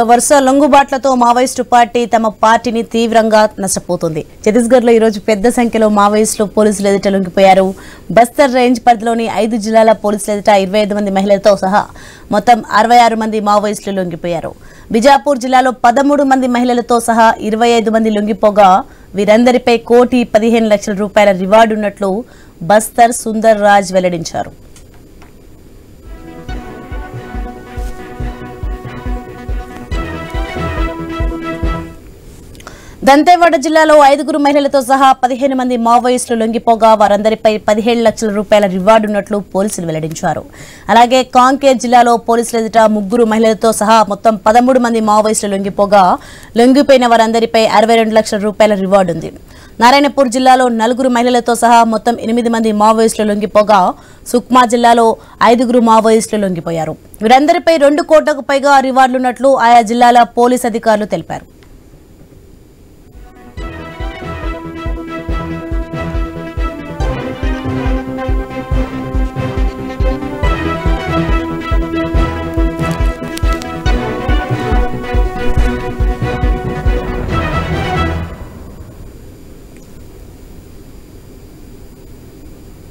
వరుస లొంగుబాట్లతో Maoist party తమ పార్టీని తీవ్రంగా నష్టపోతుంది. ఛత్తీస్గఢ్లో ఈ రోజు పెద్ద సంఖ్యలో మావోయిస్టులు పోలీసులు ఎదుట లొంగిపోయారు. బస్తర్ రేంజ్ పరిధిలోని 5 జిల్లాల పోలీసుల ఎదుట 25 మంది మహిళలతో సహా మొత్తం 66 మంది మావోయిస్టులు లొంగిపోయారు. బిజాపూర్ జిల్లాలో 13 మంది మహిళలతో సహా 25 మంది లొంగిపోగా వీరందరిపై 1,15,00,000 రూపాయల రివార్డు ఉన్నట్లు బస్తర్ సుందర్ రాజ్ వెల్లడించారు. దంతేవాడ జిల్లాలో 5 మహిళలతో సహా 15 మంది మావోయిస్టులు లొంగిపోగా వారందరిపై 17 లక్షల రూపాయల రివార్డు ఉన్నట్లు పోలీసులు వెల్లడించారు. అలాగే కాంకేర్ జిల్లాలో పోలీసుల ఎదుట 3 మహిళలతో సహా మొత్తం 13 మంది మావోయిస్టులు లొంగిపోగా లొంగిపోయిన వారందరిపై 62 లక్షల రూపాయల రివార్డు ఉంది. నారాయణపూర్ జిల్లాలో 4 మహిళలతో సహా మొత్తం 8 మంది మావోయిస్టులు లొంగిపోగా సుక్మా జిల్లాలో 5 మావోయిస్టులు లొంగిపోయారు. వీరందరిపై 2 కోట్లకు పైగా రివార్డులున్నట్లు ఆయా జిల్లాల పోలీసు అధికారులు తెలిపారు.